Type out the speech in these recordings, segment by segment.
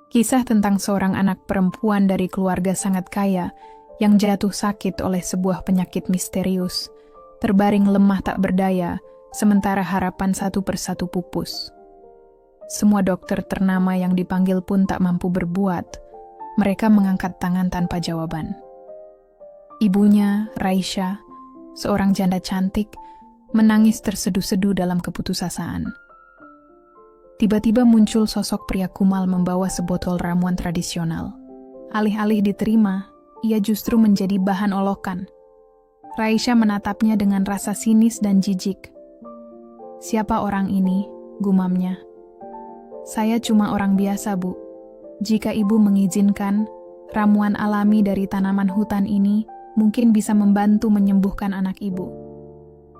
Kisah tentang seorang anak perempuan dari keluarga sangat kaya yang jatuh sakit oleh sebuah penyakit misterius, terbaring lemah tak berdaya, sementara harapan satu persatu pupus. Semua dokter ternama yang dipanggil pun tak mampu berbuat. Mereka mengangkat tangan tanpa jawaban. Ibunya, Raisya, seorang janda cantik, menangis terseduh-seduh dalam keputusasaan. Tiba-tiba muncul sosok pria kumal membawa sebotol ramuan tradisional. Alih-alih diterima, ia justru menjadi bahan olokan. Raisya menatapnya dengan rasa sinis dan jijik. "Siapa orang ini?" gumamnya. "Saya cuma orang biasa, Bu. Jika Ibu mengizinkan, ramuan alami dari tanaman hutan ini mungkin bisa membantu menyembuhkan anak Ibu."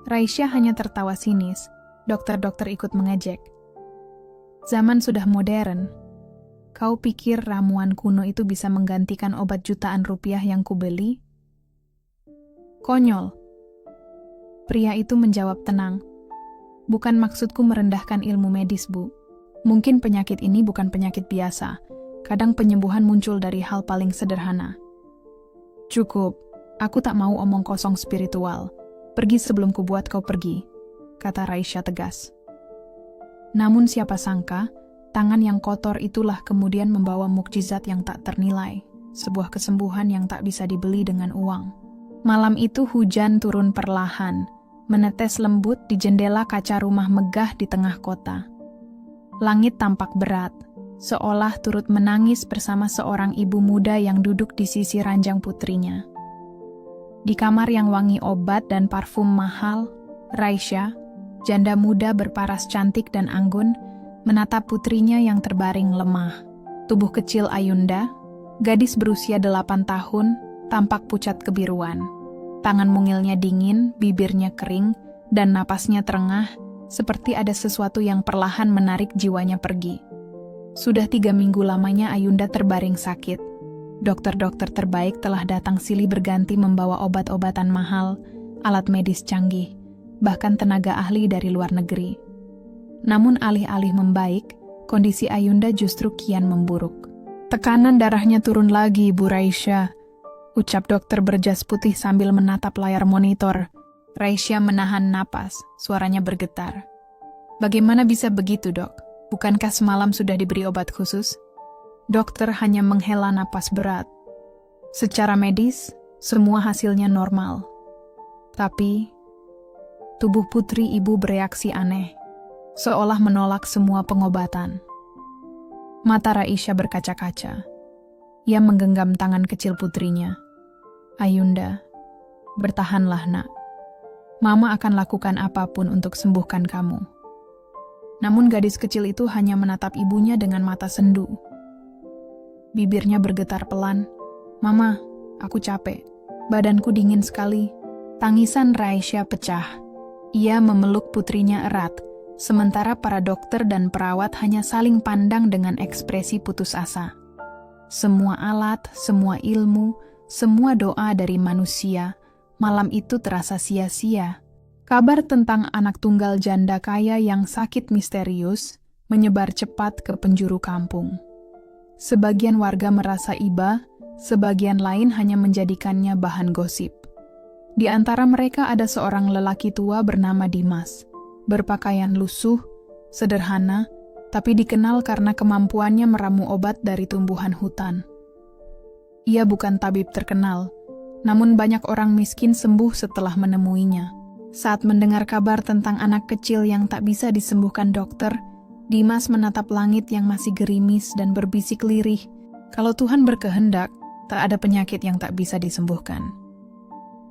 Raisya hanya tertawa sinis. Dokter-dokter ikut mengejek. "Zaman sudah modern. Kau pikir ramuan kuno itu bisa menggantikan obat jutaan rupiah yang kubeli?" "Konyol." Pria itu menjawab tenang. "Bukan maksudku merendahkan ilmu medis, Bu. Mungkin penyakit ini bukan penyakit biasa. Kadang penyembuhan muncul dari hal paling sederhana." "Cukup. Aku tak mau omong kosong spiritual. Pergi sebelum kubuat kau pergi," kata Raisya tegas. Namun siapa sangka, tangan yang kotor itulah kemudian membawa mukjizat yang tak ternilai, sebuah kesembuhan yang tak bisa dibeli dengan uang. Malam itu hujan turun perlahan, menetes lembut di jendela kaca rumah megah di tengah kota. Langit tampak berat, seolah turut menangis bersama seorang ibu muda yang duduk di sisi ranjang putrinya. Di kamar yang wangi obat dan parfum mahal, Raisya, janda muda berparas cantik dan anggun, menatap putrinya yang terbaring lemah. Tubuh kecil Ayunda, gadis berusia 8 tahun, tampak pucat kebiruan. Tangan mungilnya dingin, bibirnya kering, dan napasnya terengah, seperti ada sesuatu yang perlahan menarik jiwanya pergi. Sudah 3 minggu lamanya Ayunda terbaring sakit. Dokter-dokter terbaik telah datang silih berganti membawa obat-obatan mahal, alat medis canggih, bahkan tenaga ahli dari luar negeri. Namun alih-alih membaik, kondisi Ayunda justru kian memburuk. "Tekanan darahnya turun lagi, Bu Raisya," ucap dokter berjas putih sambil menatap layar monitor. Raisya menahan napas, suaranya bergetar. "Bagaimana bisa begitu, Dok? Bukankah semalam sudah diberi obat khusus?" Dokter hanya menghela napas berat. Secara medis, semua hasilnya normal. Tapi tubuh putri ibu bereaksi aneh, seolah menolak semua pengobatan. Mata Raisya berkaca-kaca. Ia menggenggam tangan kecil putrinya. "Ayunda, bertahanlah, Nak. Mama akan lakukan apapun untuk sembuhkan kamu." Namun gadis kecil itu hanya menatap ibunya dengan mata sendu. Bibirnya bergetar pelan. "Mama, aku capek. Badanku dingin sekali." Tangisan Raisya pecah. Ia memeluk putrinya erat, sementara para dokter dan perawat hanya saling pandang dengan ekspresi putus asa. Semua alat, semua ilmu, semua doa dari manusia, malam itu terasa sia-sia. Kabar tentang anak tunggal janda kaya yang sakit misterius menyebar cepat ke penjuru kampung. Sebagian warga merasa iba, sebagian lain hanya menjadikannya bahan gosip. Di antara mereka ada seorang lelaki tua bernama Dimas, berpakaian lusuh, sederhana, tapi dikenal karena kemampuannya meramu obat dari tumbuhan hutan. Ia bukan tabib terkenal, namun banyak orang miskin sembuh setelah menemuinya. Saat mendengar kabar tentang anak kecil yang tak bisa disembuhkan dokter, Dimas menatap langit yang masih gerimis dan berbisik lirih, "Kalau Tuhan berkehendak, tak ada penyakit yang tak bisa disembuhkan."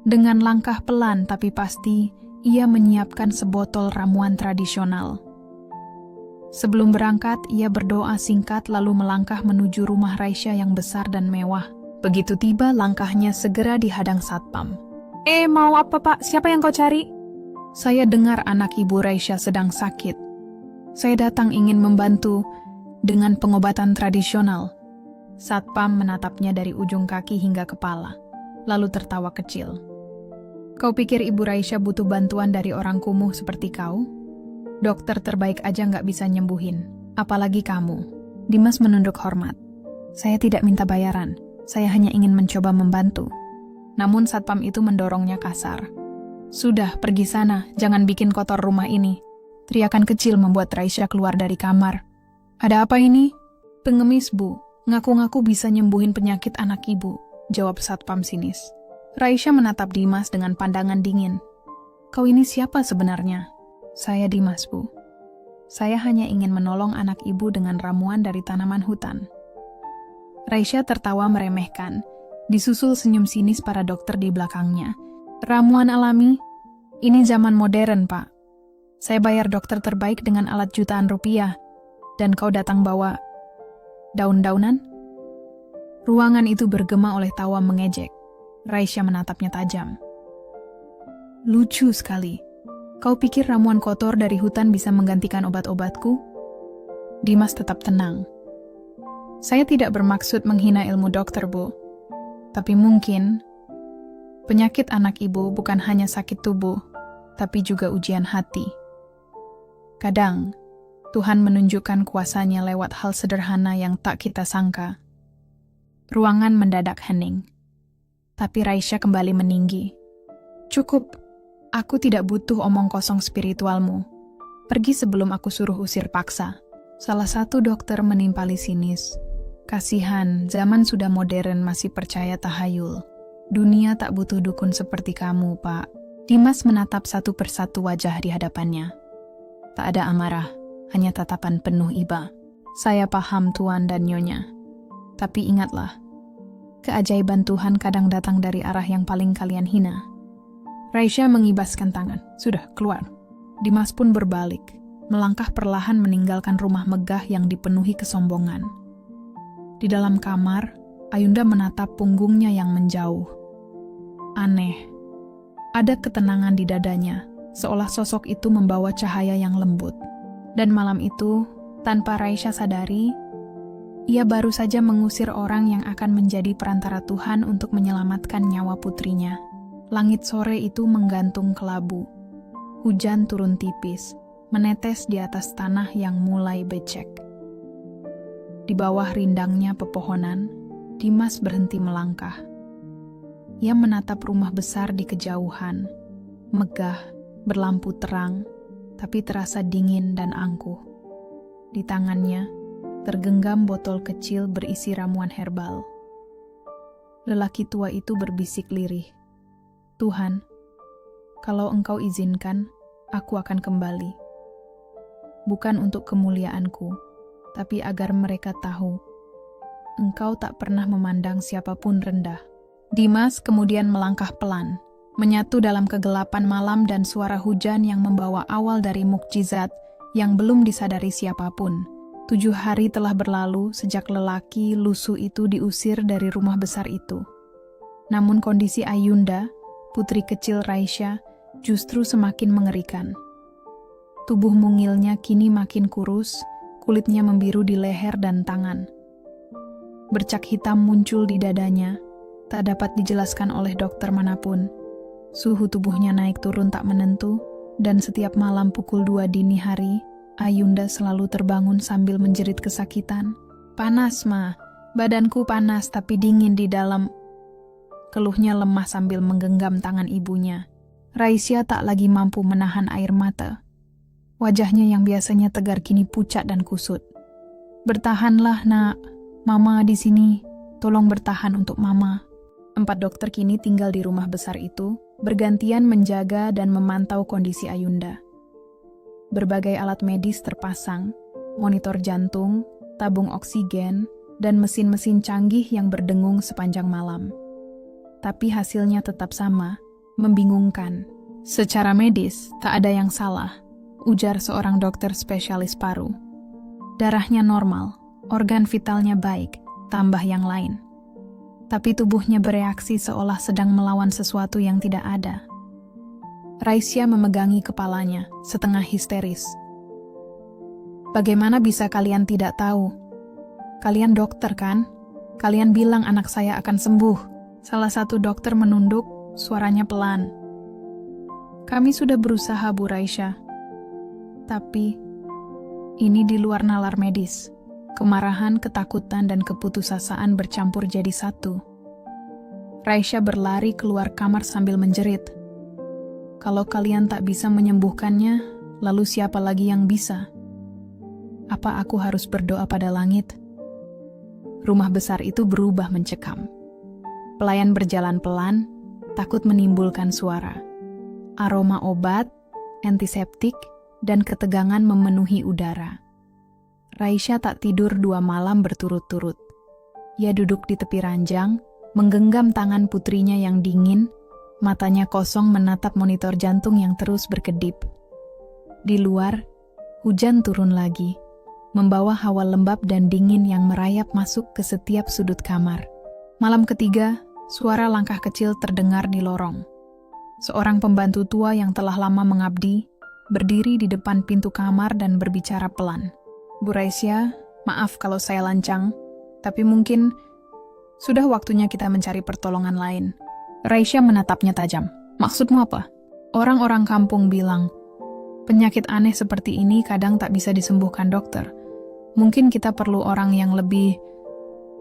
Dengan langkah pelan tapi pasti, ia menyiapkan sebotol ramuan tradisional. Sebelum berangkat, ia berdoa singkat lalu melangkah menuju rumah Raisya yang besar dan mewah. Begitu tiba, langkahnya segera dihadang satpam. Mau apa, Pak? Siapa yang kau cari?" "Saya dengar anak Ibu Raisya sedang sakit. Saya datang ingin membantu dengan pengobatan tradisional." Satpam menatapnya dari ujung kaki hingga kepala, lalu tertawa kecil. "Kau pikir Ibu Raisya butuh bantuan dari orang kumuh seperti kau? Dokter terbaik aja nggak bisa nyembuhin, apalagi kamu." Dimas menunduk hormat. Saya tidak minta bayaran, saya hanya ingin mencoba membantu. Namun satpam itu mendorongnya kasar. Sudah, pergi sana, jangan bikin kotor rumah ini. Teriakan kecil membuat Raisya keluar dari kamar. Ada apa ini? Pengemis, Bu. Ngaku-ngaku bisa nyembuhin penyakit anak ibu, jawab satpam sinis. Raisya menatap Dimas dengan pandangan dingin. Kau ini siapa sebenarnya? Saya Dimas, Bu. Saya hanya ingin menolong anak ibu dengan ramuan dari tanaman hutan. Raisya tertawa meremehkan, disusul senyum sinis para dokter di belakangnya. Ramuan alami? Ini zaman modern, Pak. Saya bayar dokter terbaik dengan alat jutaan rupiah, dan kau datang bawa daun-daunan? Ruangan itu bergema oleh tawa mengejek. Raisya menatapnya tajam. Lucu sekali. Kau pikir ramuan kotor dari hutan bisa menggantikan obat-obatku? Dimas tetap tenang. Saya tidak bermaksud menghina ilmu dokter, Bu. Tapi mungkin penyakit anak ibu bukan hanya sakit tubuh, tapi juga ujian hati. Kadang, Tuhan menunjukkan kuasanya lewat hal sederhana yang tak kita sangka. Ruangan mendadak hening. Tapi Raisya kembali meninggi. Cukup, aku tidak butuh omong kosong spiritualmu. Pergi sebelum aku suruh usir paksa. Salah satu dokter menimpali sinis. Kasihan, zaman sudah modern masih percaya tahayul. Dunia tak butuh dukun seperti kamu, Pak. Dimas menatap satu persatu wajah di hadapannya. Tak ada amarah, hanya tatapan penuh iba. Saya paham Tuan dan Nyonya. Tapi ingatlah, keajaiban Tuhan kadang datang dari arah yang paling kalian hina. Raisya mengibaskan tangan. Sudah, keluar. Dimas pun berbalik, melangkah perlahan meninggalkan rumah megah yang dipenuhi kesombongan. Di dalam kamar, Ayunda menatap punggungnya yang menjauh. Aneh. Ada ketenangan di dadanya, seolah sosok itu membawa cahaya yang lembut. Dan malam itu, tanpa Raisya sadari, ia baru saja mengusir orang yang akan menjadi perantara Tuhan untuk menyelamatkan nyawa putrinya. Langit sore itu menggantung kelabu. Hujan turun tipis, menetes di atas tanah yang mulai becek. Di bawah rindangnya pepohonan, Dimas berhenti melangkah. Ia menatap rumah besar di kejauhan, megah, berlampu terang, tapi terasa dingin dan angkuh. Di tangannya, tergenggam botol kecil berisi ramuan herbal. Lelaki tua itu berbisik lirih. Tuhan, kalau Engkau izinkan, aku akan kembali. Bukan untuk kemuliaanku, tapi agar mereka tahu, Engkau tak pernah memandang siapapun rendah. Dimas kemudian melangkah pelan, menyatu dalam kegelapan malam dan suara hujan yang membawa awal dari mukjizat yang belum disadari siapapun. 7 hari telah berlalu sejak lelaki lusuh itu diusir dari rumah besar itu. Namun kondisi Ayunda, putri kecil Raisya, justru semakin mengerikan. Tubuh mungilnya kini makin kurus, kulitnya membiru di leher dan tangan. Bercak hitam muncul di dadanya, tak dapat dijelaskan oleh dokter manapun. Suhu tubuhnya naik turun tak menentu, dan setiap malam pukul 2 dini hari, Ayunda selalu terbangun sambil menjerit kesakitan. Panas, Ma. Badanku panas tapi dingin di dalam. Keluhnya lemah sambil menggenggam tangan ibunya. Raisya tak lagi mampu menahan air mata. Wajahnya yang biasanya tegar kini pucat dan kusut. Bertahanlah, Nak. Mama di sini. Tolong bertahan untuk Mama. 4 dokter kini tinggal di rumah besar itu, bergantian menjaga dan memantau kondisi Ayunda. Berbagai alat medis terpasang, monitor jantung, tabung oksigen, dan mesin-mesin canggih yang berdengung sepanjang malam. Tapi hasilnya tetap sama, membingungkan. Secara medis, tak ada yang salah, ujar seorang dokter spesialis paru. Darahnya normal, organ vitalnya baik, tambah yang lain. Tapi tubuhnya bereaksi seolah sedang melawan sesuatu yang tidak ada. Raisya memegangi kepalanya, setengah histeris. Bagaimana bisa kalian tidak tahu? Kalian dokter kan? Kalian bilang anak saya akan sembuh. Salah satu dokter menunduk, suaranya pelan. Kami sudah berusaha, Bu Raisya. Tapi, ini di luar nalar medis. Kemarahan, ketakutan, dan keputusasaan bercampur jadi satu. Raisya berlari keluar kamar sambil menjerit. Kalau kalian tak bisa menyembuhkannya, lalu siapa lagi yang bisa? Apa aku harus berdoa pada langit? Rumah besar itu berubah mencekam. Pelayan berjalan pelan, takut menimbulkan suara. Aroma obat, antiseptik, dan ketegangan memenuhi udara. Raisya tak tidur 2 malam berturut-turut. Ia duduk di tepi ranjang, menggenggam tangan putrinya yang dingin, matanya kosong menatap monitor jantung yang terus berkedip. Di luar, hujan turun lagi, membawa hawa lembab dan dingin yang merayap masuk ke setiap sudut kamar. Malam ketiga, suara langkah kecil terdengar di lorong. Seorang pembantu tua yang telah lama mengabdi, berdiri di depan pintu kamar dan berbicara pelan. Bu Raisya, maaf kalau saya lancang, tapi mungkin sudah waktunya kita mencari pertolongan lain. Raisya menatapnya tajam. Maksudmu apa? Orang-orang kampung bilang, penyakit aneh seperti ini kadang tak bisa disembuhkan dokter. Mungkin kita perlu orang yang lebih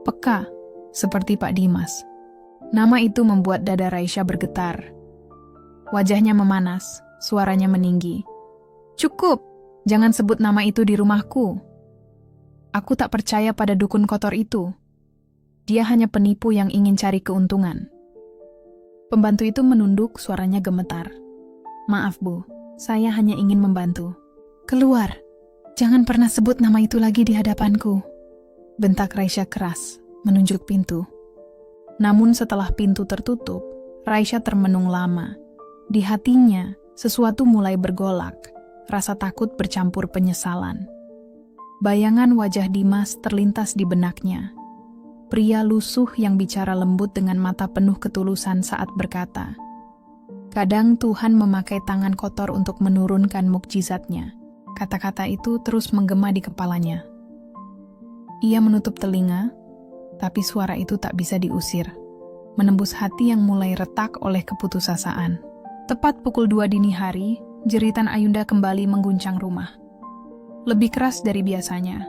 peka, seperti Pak Dimas. Nama itu membuat dada Raisya bergetar. Wajahnya memanas, suaranya meninggi. Cukup, jangan sebut nama itu di rumahku. Aku tak percaya pada dukun kotor itu. Dia hanya penipu yang ingin cari keuntungan. Pembantu itu menunduk, suaranya gemetar. Maaf Bu, saya hanya ingin membantu. Keluar, jangan pernah sebut nama itu lagi di hadapanku. Bentak Raisya keras, menunjuk pintu. Namun setelah pintu tertutup, Raisya termenung lama. Di hatinya, sesuatu mulai bergolak. Rasa takut bercampur penyesalan. Bayangan wajah Dimas terlintas di benaknya. Pria lusuh yang bicara lembut dengan mata penuh ketulusan saat berkata, kadang Tuhan memakai tangan kotor untuk menurunkan mukjizatnya. Kata-kata itu terus menggema di kepalanya. Ia menutup telinga, tapi suara itu tak bisa diusir. Menembus hati yang mulai retak oleh keputusasaan. Tepat pukul 2 dini hari, jeritan Ayunda kembali mengguncang rumah. Lebih keras dari biasanya.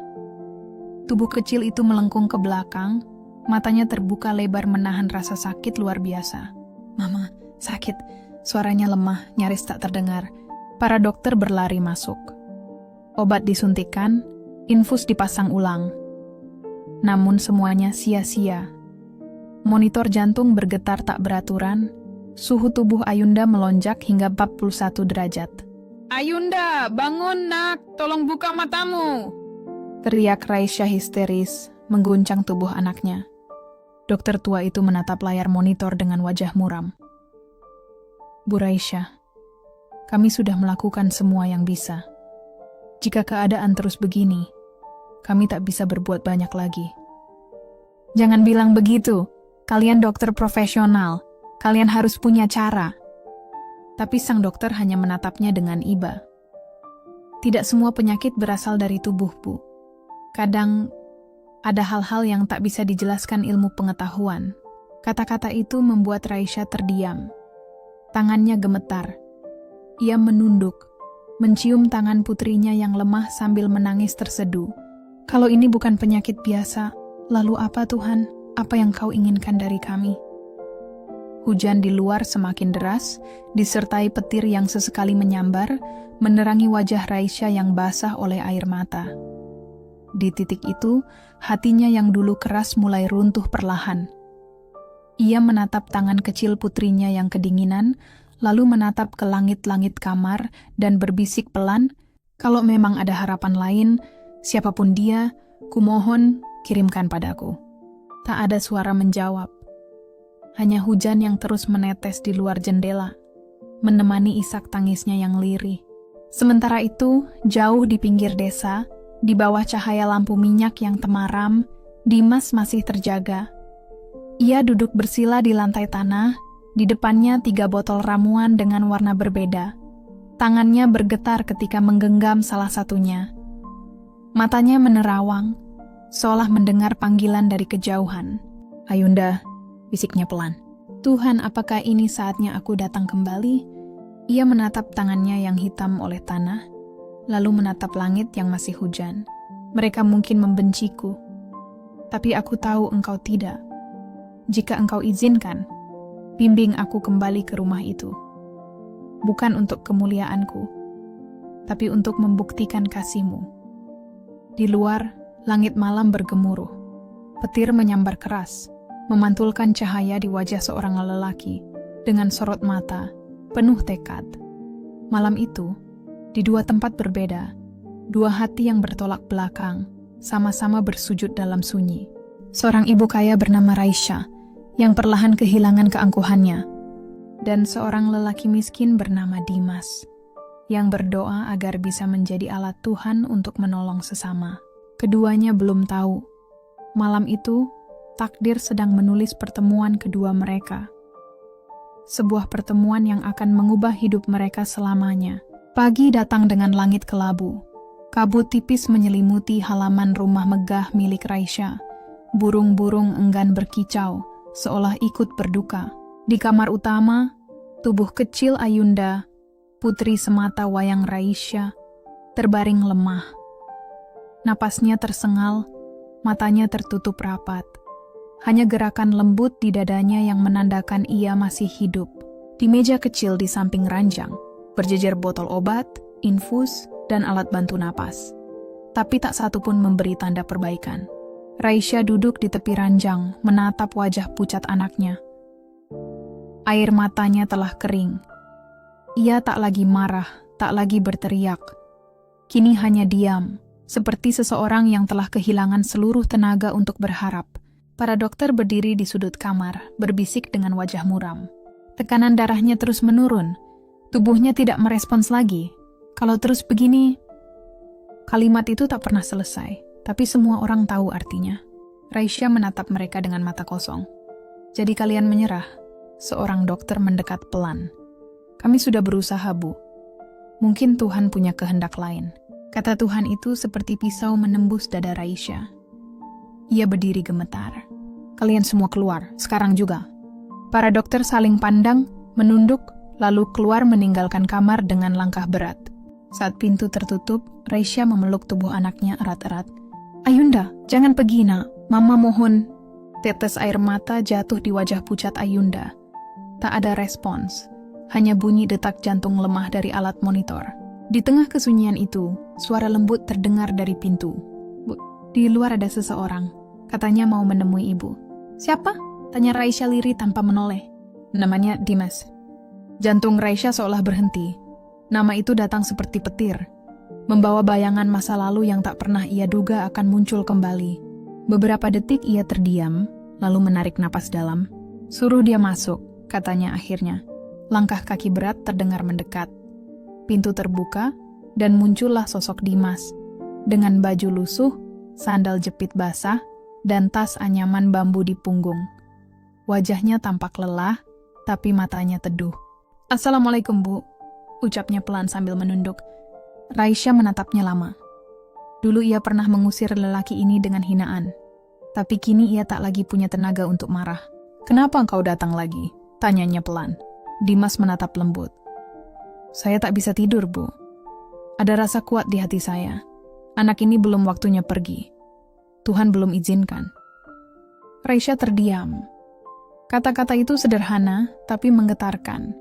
Tubuh kecil itu melengkung ke belakang, matanya terbuka lebar menahan rasa sakit luar biasa. Mama, sakit. Suaranya lemah, nyaris tak terdengar. Para dokter berlari masuk. Obat disuntikan, infus dipasang ulang. Namun semuanya sia-sia. Monitor jantung bergetar tak beraturan, suhu tubuh Ayunda melonjak hingga 41 derajat. Ayunda, bangun nak, tolong buka matamu. Teriak Raisya histeris, mengguncang tubuh anaknya. Dokter tua itu menatap layar monitor dengan wajah muram. Bu Raisya, kami sudah melakukan semua yang bisa. Jika keadaan terus begini, kami tak bisa berbuat banyak lagi. Jangan bilang begitu, kalian dokter profesional, kalian harus punya cara. Tapi sang dokter hanya menatapnya dengan iba. Tidak semua penyakit berasal dari tubuh, Bu. Kadang ada hal-hal yang tak bisa dijelaskan ilmu pengetahuan. Kata-kata itu membuat Raisya terdiam. Tangannya gemetar. Ia menunduk, mencium tangan putrinya yang lemah sambil menangis terseduh. Kalau ini bukan penyakit biasa, lalu apa Tuhan? Apa yang kau inginkan dari kami? Hujan di luar semakin deras, disertai petir yang sesekali menyambar, menerangi wajah Raisya yang basah oleh air mata. Di titik itu, hatinya yang dulu keras mulai runtuh perlahan. Ia menatap tangan kecil putrinya yang kedinginan, lalu menatap ke langit-langit kamar dan berbisik pelan, kalau memang ada harapan lain, siapapun dia, kumohon kirimkan padaku. Tak ada suara menjawab. Hanya hujan yang terus menetes di luar jendela, menemani isak tangisnya yang lirih. Sementara itu, jauh di pinggir desa, di bawah cahaya lampu minyak yang temaram, Dimas masih terjaga. Ia duduk bersila di lantai tanah, di depannya 3 botol ramuan dengan warna berbeda. Tangannya bergetar ketika menggenggam salah satunya. Matanya menerawang, seolah mendengar panggilan dari kejauhan. Ayunda, bisiknya pelan. Tuhan, apakah ini saatnya aku datang kembali? Ia menatap tangannya yang hitam oleh tanah, lalu menatap langit yang masih hujan. Mereka mungkin membenciku, tapi aku tahu engkau tidak. Jika engkau izinkan, bimbing aku kembali ke rumah itu. Bukan untuk kemuliaanku, tapi untuk membuktikan kasih-Mu. Di luar, langit malam bergemuruh. Petir menyambar keras, memantulkan cahaya di wajah seorang lelaki dengan sorot mata, penuh tekad. Malam itu, di dua tempat berbeda, dua hati yang bertolak belakang, sama-sama bersujud dalam sunyi. Seorang ibu kaya bernama Raisya, yang perlahan kehilangan keangkuhannya, dan seorang lelaki miskin bernama Dimas, yang berdoa agar bisa menjadi alat Tuhan untuk menolong sesama. Keduanya belum tahu, malam itu, takdir sedang menulis pertemuan kedua mereka. Sebuah pertemuan yang akan mengubah hidup mereka selamanya. Pagi datang dengan langit kelabu. Kabut tipis menyelimuti halaman rumah megah milik Raisya. Burung-burung enggan berkicau, seolah ikut berduka. Di kamar utama, tubuh kecil Ayunda, putri semata wayang Raisya, terbaring lemah. Napasnya tersengal, matanya tertutup rapat. Hanya gerakan lembut di dadanya yang menandakan ia masih hidup. Di meja kecil di samping ranjang, berjejer botol obat, infus, dan alat bantu napas. Tapi tak satu pun memberi tanda perbaikan. Raisya duduk di tepi ranjang, menatap wajah pucat anaknya. Air matanya telah kering. Ia tak lagi marah, tak lagi berteriak. Kini hanya diam, seperti seseorang yang telah kehilangan seluruh tenaga untuk berharap. Para dokter berdiri di sudut kamar, berbisik dengan wajah muram. Tekanan darahnya terus menurun. Tubuhnya tidak merespons lagi. Kalau terus begini... Kalimat itu tak pernah selesai. Tapi semua orang tahu artinya. Raisya menatap mereka dengan mata kosong. Jadi kalian menyerah? Seorang dokter mendekat pelan. Kami sudah berusaha, Bu. Mungkin Tuhan punya kehendak lain. Kata Tuhan itu seperti pisau menembus dada Raisya. Ia berdiri gemetar. Kalian semua keluar, sekarang juga. Para dokter saling pandang, menunduk, lalu keluar meninggalkan kamar dengan langkah berat. Saat pintu tertutup, Raisya memeluk tubuh anaknya erat-erat. Ayunda, jangan pergi nak, Mama mohon. Tetes air mata jatuh di wajah pucat Ayunda. Tak ada respons, hanya bunyi detak jantung lemah dari alat monitor. Di tengah kesunyian itu, suara lembut terdengar dari pintu. Bu, di luar ada seseorang, katanya mau menemui ibu. Siapa? Tanya Raisya lirih tanpa menoleh. Namanya Dimas. Jantung Raisya seolah berhenti. Nama itu datang seperti petir, membawa bayangan masa lalu yang tak pernah ia duga akan muncul kembali. Beberapa detik ia terdiam, lalu menarik napas dalam. Suruh dia masuk, katanya akhirnya. Langkah kaki berat terdengar mendekat. Pintu terbuka, dan muncullah sosok Dimas. Dengan baju lusuh, sandal jepit basah, dan tas anyaman bambu di punggung. Wajahnya tampak lelah, tapi matanya teduh. Assalamualaikum, Bu, ucapnya pelan sambil menunduk. Raisya menatapnya lama. Dulu ia pernah mengusir lelaki ini dengan hinaan. Tapi kini ia tak lagi punya tenaga untuk marah. Kenapa engkau datang lagi? Tanyanya pelan. Dimas menatap lembut. Saya tak bisa tidur, Bu. Ada rasa kuat di hati saya. Anak ini belum waktunya pergi. Tuhan belum izinkan. Raisya terdiam. Kata-kata itu sederhana, tapi menggetarkan.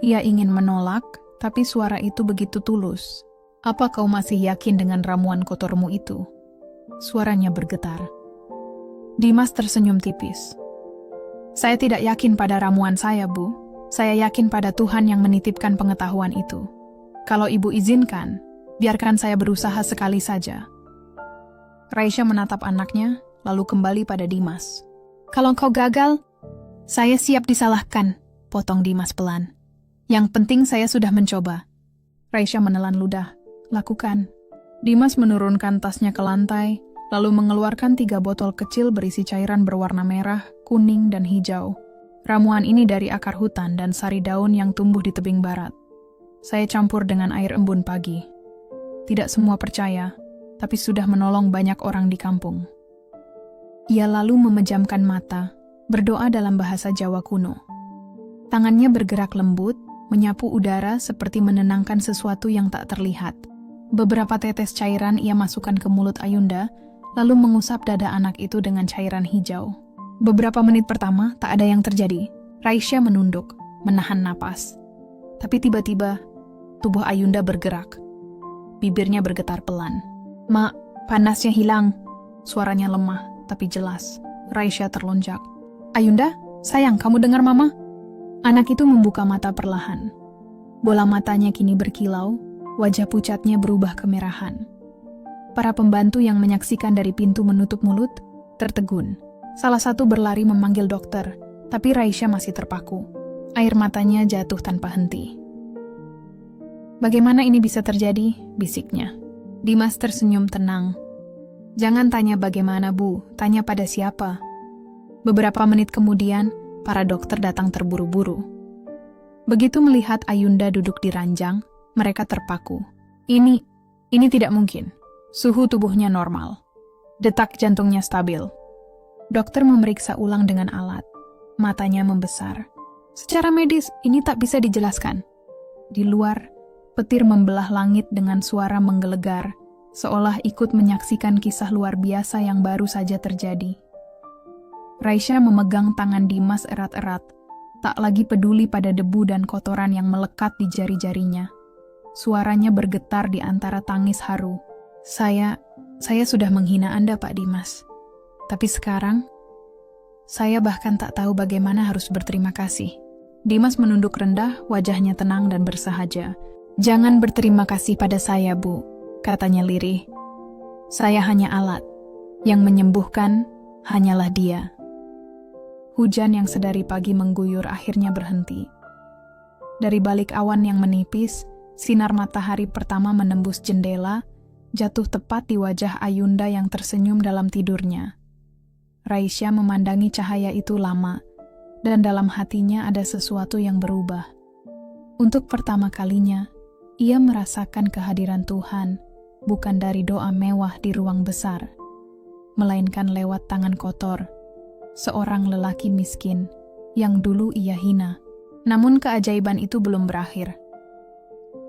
Ia ingin menolak, tapi suara itu begitu tulus. Apa kau masih yakin dengan ramuan kotormu itu? Suaranya bergetar. Dimas tersenyum tipis. Saya tidak yakin pada ramuan saya, Bu. Saya yakin pada Tuhan yang menitipkan pengetahuan itu. Kalau Ibu izinkan, biarkan saya berusaha sekali saja. Raisya menatap anaknya, lalu kembali pada Dimas. Kalau kau gagal, saya siap disalahkan, potong Dimas pelan. Yang penting saya sudah mencoba. Raisya menelan ludah. Lakukan. Dimas menurunkan tasnya ke lantai, lalu mengeluarkan 3 botol kecil berisi cairan berwarna merah, kuning, dan hijau. Ramuan ini dari akar hutan dan sari daun yang tumbuh di tebing barat. Saya campur dengan air embun pagi. Tidak semua percaya, tapi sudah menolong banyak orang di kampung. Ia lalu memejamkan mata, berdoa dalam bahasa Jawa kuno. Tangannya bergerak lembut, menyapu udara seperti menenangkan sesuatu yang tak terlihat. Beberapa tetes cairan ia masukkan ke mulut Ayunda, lalu mengusap dada anak itu dengan cairan hijau. Beberapa menit pertama, tak ada yang terjadi. Raisya menunduk, menahan napas. Tapi tiba-tiba, tubuh Ayunda bergerak. Bibirnya bergetar pelan. "Mak, panasnya hilang." Suaranya lemah, tapi jelas. Raisya terlonjak. "Ayunda, sayang, kamu dengar mama?" Anak itu membuka mata perlahan. Bola matanya kini berkilau, wajah pucatnya berubah kemerahan. Para pembantu yang menyaksikan dari pintu menutup mulut, tertegun. Salah satu berlari memanggil dokter, tapi Raisya masih terpaku. Air matanya jatuh tanpa henti. "Bagaimana ini bisa terjadi?" bisiknya. Dimas tersenyum tenang. "Jangan tanya bagaimana, Bu, tanya pada siapa." Beberapa menit kemudian, para dokter datang terburu-buru. Begitu melihat Ayunda duduk di ranjang, mereka terpaku. Ini tidak mungkin. Suhu tubuhnya normal. Detak jantungnya stabil. Dokter memeriksa ulang dengan alat. Matanya membesar. Secara medis, ini tak bisa dijelaskan. Di luar, petir membelah langit dengan suara menggelegar, seolah ikut menyaksikan kisah luar biasa yang baru saja terjadi. Raisya memegang tangan Dimas erat-erat, tak lagi peduli pada debu dan kotoran yang melekat di jari-jarinya. Suaranya bergetar di antara tangis haru. Saya sudah menghina Anda, Pak Dimas. Tapi sekarang, saya bahkan tak tahu bagaimana harus berterima kasih." Dimas menunduk rendah, wajahnya tenang dan bersahaja. "Jangan berterima kasih pada saya, Bu," katanya lirih. "Saya hanya alat. Yang menyembuhkan hanyalah Dia." Hujan yang sedari pagi mengguyur akhirnya berhenti. Dari balik awan yang menipis, sinar matahari pertama menembus jendela, jatuh tepat di wajah Ayunda yang tersenyum dalam tidurnya. Raisya memandangi cahaya itu lama, dan dalam hatinya ada sesuatu yang berubah. Untuk pertama kalinya, ia merasakan kehadiran Tuhan, bukan dari doa mewah di ruang besar, melainkan lewat tangan kotor, seorang lelaki miskin yang dulu ia hina. Namun keajaiban itu belum berakhir.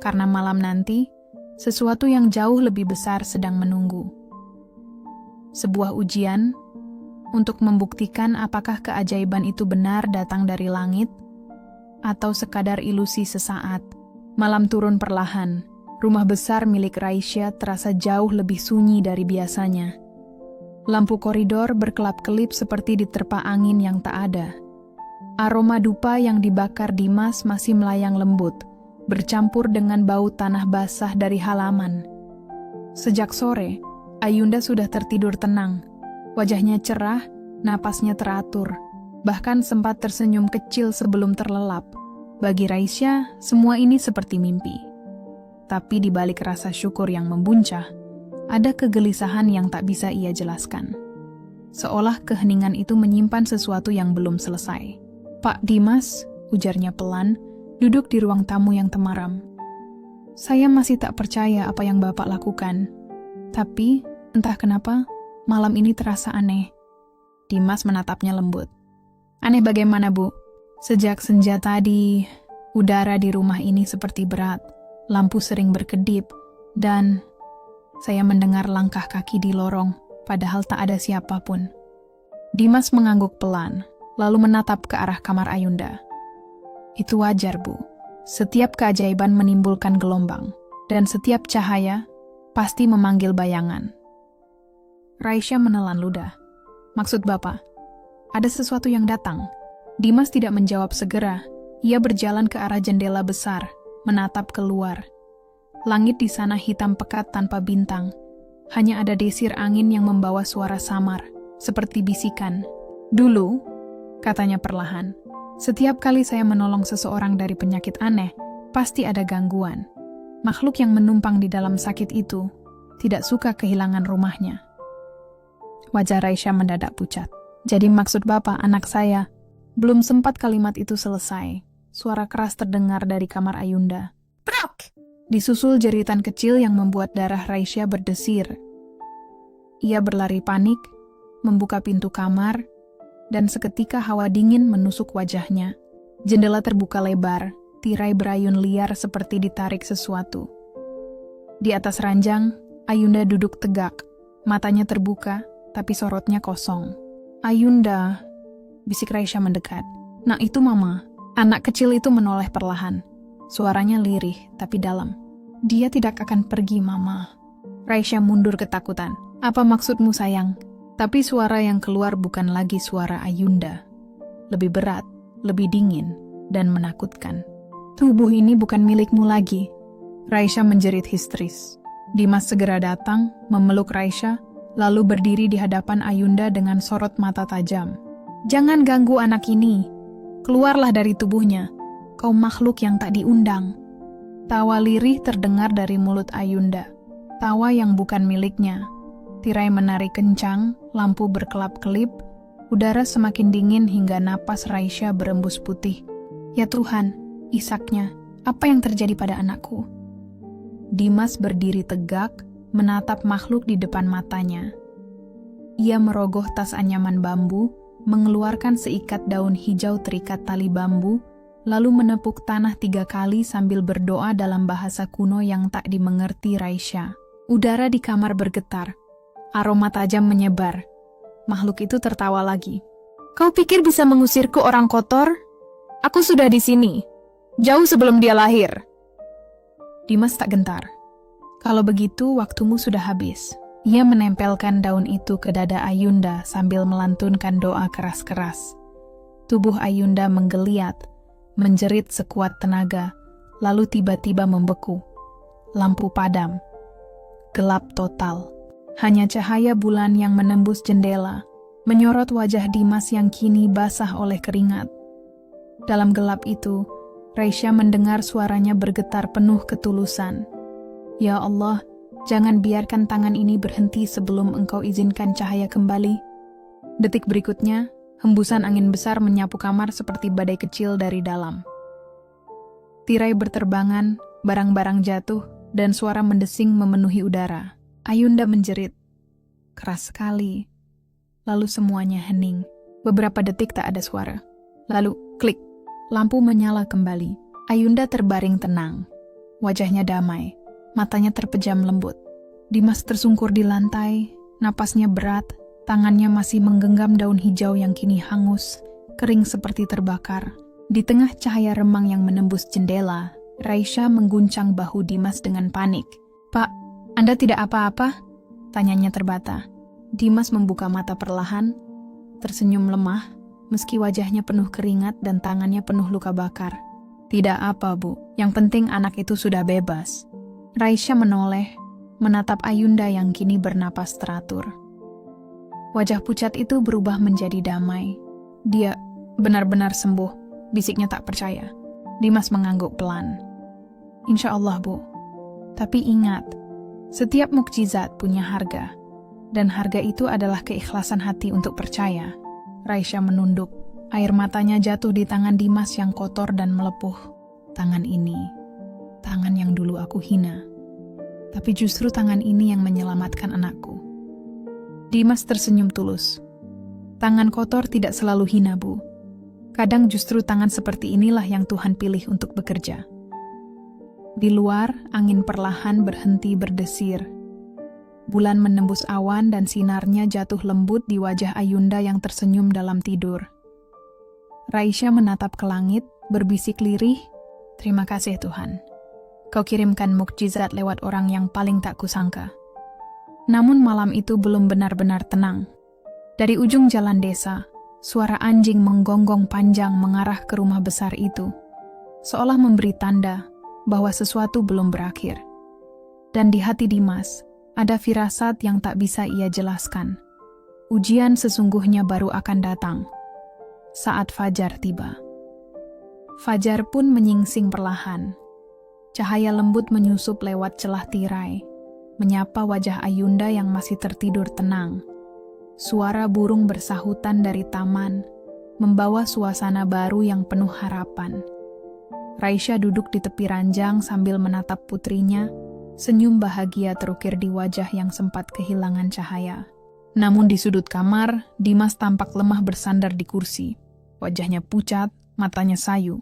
Karena malam nanti, sesuatu yang jauh lebih besar sedang menunggu. Sebuah ujian untuk membuktikan apakah keajaiban itu benar datang dari langit atau sekadar ilusi sesaat. Malam turun perlahan. Rumah besar milik Raisya terasa jauh lebih sunyi dari biasanya. Lampu koridor berkelap-kelip seperti diterpa angin yang tak ada. Aroma dupa yang dibakar Dimas masih melayang lembut, bercampur dengan bau tanah basah dari halaman. Sejak sore, Ayunda sudah tertidur tenang. Wajahnya cerah, napasnya teratur, bahkan sempat tersenyum kecil sebelum terlelap. Bagi Raisya, semua ini seperti mimpi. Tapi di balik rasa syukur yang membuncah, ada kegelisahan yang tak bisa ia jelaskan. Seolah keheningan itu menyimpan sesuatu yang belum selesai. "Pak Dimas," ujarnya pelan, duduk di ruang tamu yang temaram. "Saya masih tak percaya apa yang Bapak lakukan. Tapi, entah kenapa, malam ini terasa aneh." Dimas menatapnya lembut. "Aneh bagaimana, Bu?" "Sejak senja tadi, udara di rumah ini seperti berat. Lampu sering berkedip, dan saya mendengar langkah kaki di lorong, padahal tak ada siapapun." Dimas mengangguk pelan, lalu menatap ke arah kamar Ayunda. "Itu wajar, Bu. Setiap keajaiban menimbulkan gelombang, dan setiap cahaya pasti memanggil bayangan." Raisya menelan ludah. "Maksud Bapak, ada sesuatu yang datang?" Dimas tidak menjawab segera. Ia berjalan ke arah jendela besar, menatap keluar. Langit di sana hitam pekat tanpa bintang. Hanya ada desir angin yang membawa suara samar, seperti bisikan. "Dulu," katanya perlahan, "setiap kali saya menolong seseorang dari penyakit aneh, pasti ada gangguan. Makhluk yang menumpang di dalam sakit itu tidak suka kehilangan rumahnya." Wajah Raisya mendadak pucat. "Jadi maksud Bapak anak saya?" Belum sempat kalimat itu selesai, suara keras terdengar dari kamar Ayunda. "Prok!" Disusul jeritan kecil yang membuat darah Raisya berdesir. Ia berlari panik, membuka pintu kamar, dan seketika hawa dingin menusuk wajahnya. Jendela terbuka lebar, tirai berayun liar seperti ditarik sesuatu. Di atas ranjang, Ayunda duduk tegak. Matanya terbuka, tapi sorotnya kosong. "Ayunda," bisik Raisya mendekat. "Nah itu Mama." Anak kecil itu menoleh perlahan. Suaranya lirih, tapi dalam. "Dia tidak akan pergi, Mama." Raisya mundur ketakutan. "Apa maksudmu, sayang?" Tapi suara yang keluar bukan lagi suara Ayunda. Lebih berat, lebih dingin, dan menakutkan. "Tubuh ini bukan milikmu lagi." Raisya menjerit histeris. Dimas segera datang, memeluk Raisya, lalu berdiri di hadapan Ayunda dengan sorot mata tajam. "Jangan ganggu anak ini. Keluarlah dari tubuhnya. Kau makhluk yang tak diundang." Tawa lirih terdengar dari mulut Ayunda. Tawa yang bukan miliknya. Tirai menari kencang, lampu berkelap-kelip, udara semakin dingin hingga napas Raisya berembus putih. "Ya Tuhan, isaknya, apa yang terjadi pada anakku?" Dimas berdiri tegak, menatap makhluk di depan matanya. Ia merogoh tas anyaman bambu, mengeluarkan seikat daun hijau terikat tali bambu, lalu menepuk tanah 3 kali sambil berdoa dalam bahasa kuno yang tak dimengerti Raisya. Udara di kamar bergetar. Aroma tajam menyebar. Makhluk itu tertawa lagi. "Kau pikir bisa mengusirku, orang kotor? Aku sudah di sini, jauh sebelum dia lahir." Dimas tak gentar. "Kalau begitu, waktumu sudah habis." Ia menempelkan daun itu ke dada Ayunda sambil melantunkan doa keras-keras. Tubuh Ayunda menggeliat, menjerit sekuat tenaga, lalu tiba-tiba membeku. Lampu padam. Gelap total. Hanya cahaya bulan yang menembus jendela, menyorot wajah Dimas yang kini basah oleh keringat. Dalam gelap itu, Raisya mendengar suaranya bergetar penuh ketulusan. "Ya Allah, jangan biarkan tangan ini berhenti sebelum Engkau izinkan cahaya kembali." Detik berikutnya, hembusan angin besar menyapu kamar seperti badai kecil dari dalam. Tirai berterbangan, barang-barang jatuh, dan suara mendesing memenuhi udara. Ayunda menjerit. Keras sekali. Lalu semuanya hening. Beberapa detik tak ada suara. Lalu, klik. Lampu menyala kembali. Ayunda terbaring tenang. Wajahnya damai. Matanya terpejam lembut. Dimas tersungkur di lantai. Napasnya berat. Tangannya masih menggenggam daun hijau yang kini hangus. Kering seperti terbakar. Di tengah cahaya remang yang menembus jendela, Raisya mengguncang bahu Dimas dengan panik. "Pak, Anda tidak apa-apa?" tanyanya terbata. Dimas membuka mata perlahan, tersenyum lemah, meski wajahnya penuh keringat dan tangannya penuh luka bakar. "Tidak apa, Bu. Yang penting anak itu sudah bebas." Raisya menoleh, menatap Ayunda yang kini bernapas teratur. Wajah pucat itu berubah menjadi damai. "Dia benar-benar sembuh," bisiknya tak percaya. Dimas mengangguk pelan. "Insya Allah, Bu. Tapi ingat, setiap mukjizat punya harga. Dan harga itu adalah keikhlasan hati untuk percaya." Raisya menunduk. Air matanya jatuh di tangan Dimas yang kotor dan melepuh. Tangan ini, tangan yang dulu aku hina. Tapi justru tangan ini yang menyelamatkan anakku. Dimas tersenyum tulus. "Tangan kotor tidak selalu hina, Bu. Kadang justru tangan seperti inilah yang Tuhan pilih untuk bekerja." Di luar, angin perlahan berhenti berdesir. Bulan menembus awan dan sinarnya jatuh lembut di wajah Ayunda yang tersenyum dalam tidur. Raisya menatap ke langit, berbisik lirih, "Terima kasih Tuhan. Kau kirimkan mukjizat lewat orang yang paling tak kusangka." Namun malam itu belum benar-benar tenang. Dari ujung jalan desa, suara anjing menggonggong panjang mengarah ke rumah besar itu, seolah memberi tanda bahwa sesuatu belum berakhir. Dan di hati Dimas, ada firasat yang tak bisa ia jelaskan. Ujian sesungguhnya baru akan datang saat fajar tiba. Fajar pun menyingsing perlahan. Cahaya lembut menyusup lewat celah tirai, menyapa wajah Ayunda yang masih tertidur tenang. Suara burung bersahutan dari taman, membawa suasana baru yang penuh harapan. Raisya duduk di tepi ranjang sambil menatap putrinya. Senyum bahagia terukir di wajah yang sempat kehilangan cahaya. Namun di sudut kamar, Dimas tampak lemah bersandar di kursi. Wajahnya pucat, matanya sayu.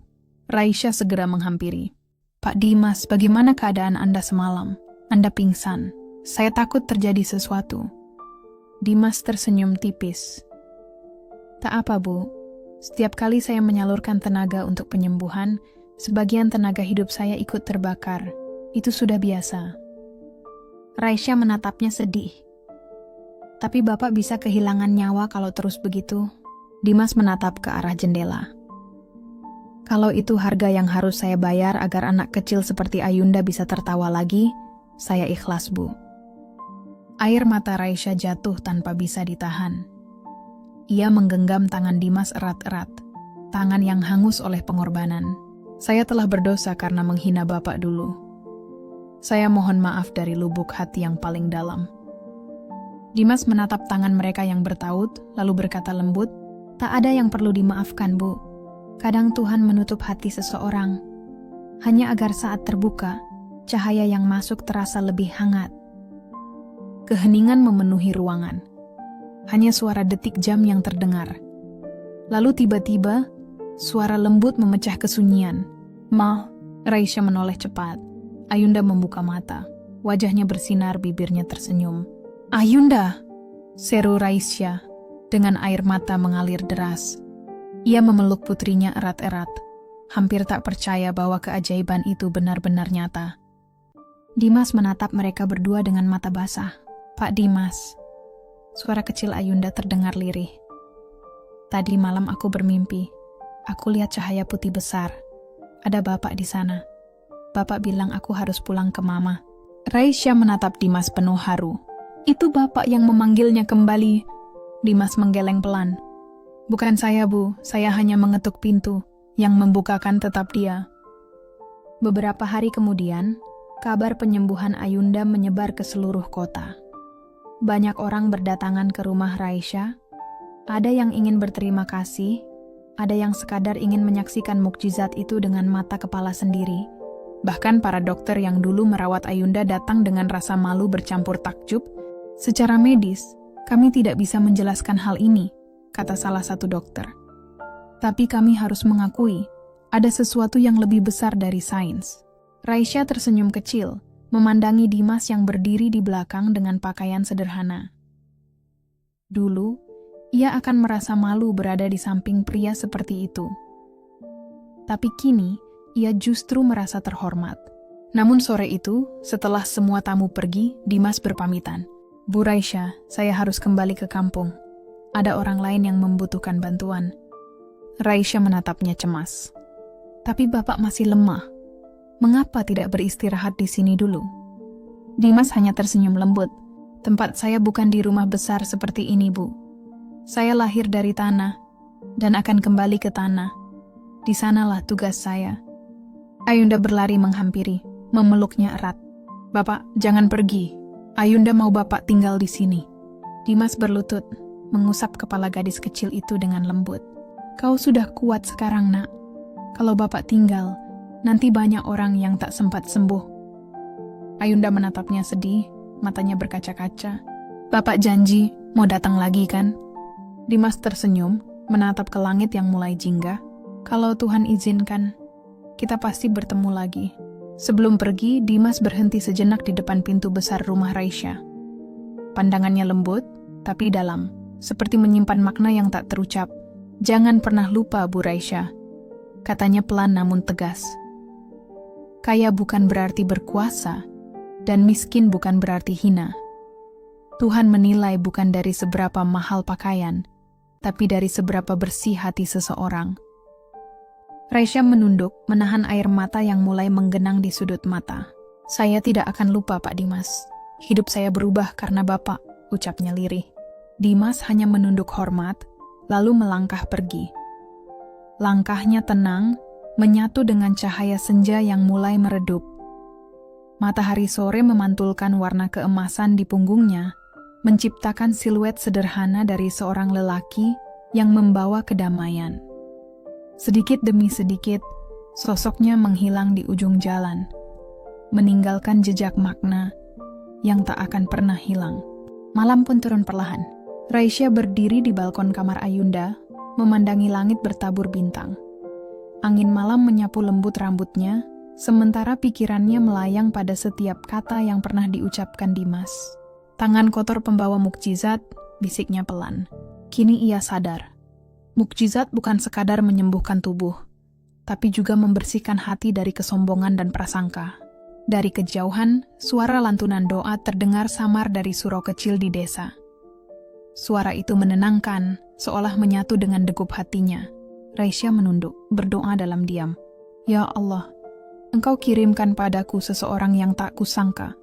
Raisya segera menghampiri. "Pak Dimas, bagaimana keadaan Anda semalam?" Anda pingsan. Saya takut terjadi sesuatu. Dimas tersenyum tipis. Tak apa, Bu. Setiap kali saya menyalurkan tenaga untuk penyembuhan, sebagian tenaga hidup saya ikut terbakar. Itu sudah biasa. Raisya menatapnya sedih. Tapi Bapak bisa kehilangan nyawa kalau terus begitu. Dimas menatap ke arah jendela. Kalau itu harga yang harus saya bayar agar anak kecil seperti Ayunda bisa tertawa lagi, saya ikhlas, Bu. Air mata Raisya jatuh tanpa bisa ditahan. Ia menggenggam tangan Dimas erat-erat, tangan yang hangus oleh pengorbanan. Saya telah berdosa karena menghina Bapak dulu. Saya mohon maaf dari lubuk hati yang paling dalam. Dimas menatap tangan mereka yang bertaut, lalu berkata lembut, tak ada yang perlu dimaafkan, Bu. Kadang Tuhan menutup hati seseorang, hanya agar saat terbuka, cahaya yang masuk terasa lebih hangat. Keheningan memenuhi ruangan. Hanya suara detik jam yang terdengar. Lalu tiba-tiba, suara lembut memecah kesunyian. Ma, Raisya menoleh cepat. Ayunda membuka mata. Wajahnya bersinar, bibirnya tersenyum. Ayunda, seru Raisya, dengan air mata mengalir deras. Ia memeluk putrinya erat-erat, hampir tak percaya bahwa keajaiban itu benar-benar nyata. Dimas menatap mereka berdua dengan mata basah. Pak Dimas, suara kecil Ayunda terdengar lirih. Tadi malam aku bermimpi. Aku lihat cahaya putih besar. Ada Bapak di sana. Bapak bilang aku harus pulang ke Mama. Raisya menatap Dimas penuh haru. Itu Bapak yang memanggilnya kembali. Dimas menggeleng pelan. Bukan saya, Bu. Saya hanya mengetuk pintu. Yang membukakan tetap dia. Beberapa hari kemudian, kabar penyembuhan Ayunda menyebar ke seluruh kota. Banyak orang berdatangan ke rumah Raisya. Ada yang ingin berterima kasih, ada yang sekadar ingin menyaksikan mukjizat itu dengan mata kepala sendiri. Bahkan para dokter yang dulu merawat Ayunda datang dengan rasa malu bercampur takjub. Secara medis, kami tidak bisa menjelaskan hal ini, kata salah satu dokter. Tapi kami harus mengakui, ada sesuatu yang lebih besar dari sains. Raisya tersenyum kecil, memandangi Dimas yang berdiri di belakang dengan pakaian sederhana. Dulu, ia akan merasa malu berada di samping pria seperti itu. Tapi kini, ia justru merasa terhormat. Namun sore itu, setelah semua tamu pergi, Dimas berpamitan. Bu Raisya, saya harus kembali ke kampung. Ada orang lain yang membutuhkan bantuan. Raisya menatapnya cemas. Tapi Bapak masih lemah. Mengapa tidak beristirahat di sini dulu? Dimas hanya tersenyum lembut. Tempat saya bukan di rumah besar seperti ini, Bu. Saya lahir dari tanah, dan akan kembali ke tanah. Di sanalah tugas saya. Ayunda berlari menghampiri, memeluknya erat. Bapak, jangan pergi. Ayunda mau Bapak tinggal di sini. Dimas berlutut, mengusap kepala gadis kecil itu dengan lembut. Kau sudah kuat sekarang, Nak. Kalau Bapak tinggal, nanti banyak orang yang tak sempat sembuh. Ayunda menatapnya sedih, matanya berkaca-kaca. Bapak janji mau datang lagi kan? Dimas tersenyum, menatap ke langit yang mulai jingga. Kalau Tuhan izinkan, kita pasti bertemu lagi. Sebelum pergi, Dimas berhenti sejenak di depan pintu besar rumah Raisya. Pandangannya lembut, tapi dalam, seperti menyimpan makna yang tak terucap. Jangan pernah lupa, Bu Raisya, katanya pelan namun tegas. Kaya bukan berarti berkuasa, dan miskin bukan berarti hina. Tuhan menilai bukan dari seberapa mahal pakaian, tapi dari seberapa bersih hati seseorang. Raisya menunduk, menahan air mata yang mulai menggenang di sudut mata. Saya tidak akan lupa, Pak Dimas. Hidup saya berubah karena Bapak, ucapnya lirih. Dimas hanya menunduk hormat, lalu melangkah pergi. Langkahnya tenang, menyatu dengan cahaya senja yang mulai meredup. Matahari sore memantulkan warna keemasan di punggungnya, menciptakan siluet sederhana dari seorang lelaki yang membawa kedamaian. Sedikit demi sedikit, sosoknya menghilang di ujung jalan, meninggalkan jejak makna yang tak akan pernah hilang. Malam pun turun perlahan. Raisya berdiri di balkon kamar Ayunda, memandangi langit bertabur bintang. Angin malam menyapu lembut rambutnya, sementara pikirannya melayang pada setiap kata yang pernah diucapkan Dimas. Tangan kotor pembawa mukjizat, bisiknya pelan. Kini ia sadar. Mukjizat bukan sekadar menyembuhkan tubuh, tapi juga membersihkan hati dari kesombongan dan prasangka. Dari kejauhan, suara lantunan doa terdengar samar dari surau kecil di desa. Suara itu menenangkan, seolah menyatu dengan degup hatinya. Raisya menunduk, berdoa dalam diam. Ya Allah, Engkau kirimkan padaku seseorang yang tak kusangka.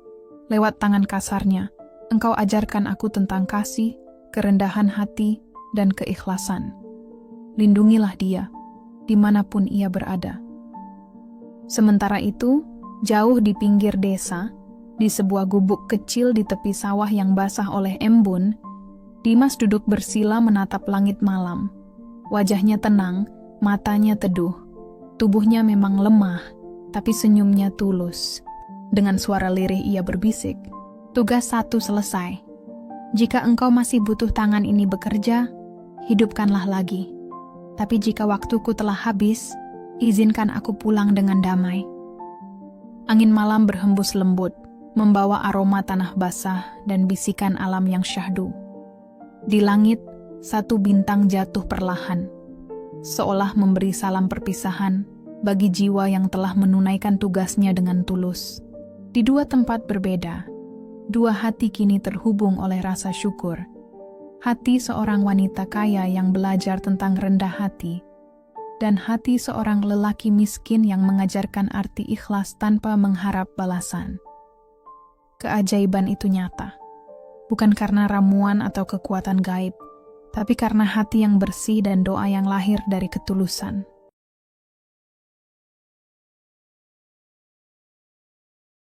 Lewat tangan kasarnya, Engkau ajarkan aku tentang kasih, kerendahan hati, dan keikhlasan. Lindungilah dia, dimanapun ia berada. Sementara itu, jauh di pinggir desa, di sebuah gubuk kecil di tepi sawah yang basah oleh embun, Dimas duduk bersila menatap langit malam. Wajahnya tenang, matanya teduh. Tubuhnya memang lemah, tapi senyumnya tulus. Dengan suara lirih ia berbisik, "Tugas 1 selesai. Jika engkau masih butuh tangan ini bekerja, hidupkanlah lagi. Tapi jika waktuku telah habis, izinkan aku pulang dengan damai." Angin malam berhembus lembut, membawa aroma tanah basah dan bisikan alam yang syahdu. Di langit, satu bintang jatuh perlahan, seolah memberi salam perpisahan bagi jiwa yang telah menunaikan tugasnya dengan tulus. Di dua tempat berbeda, dua hati kini terhubung oleh rasa syukur. Hati seorang wanita kaya yang belajar tentang rendah hati, dan hati seorang lelaki miskin yang mengajarkan arti ikhlas tanpa mengharap balasan. Keajaiban itu nyata, bukan karena ramuan atau kekuatan gaib, tapi karena hati yang bersih dan doa yang lahir dari ketulusan.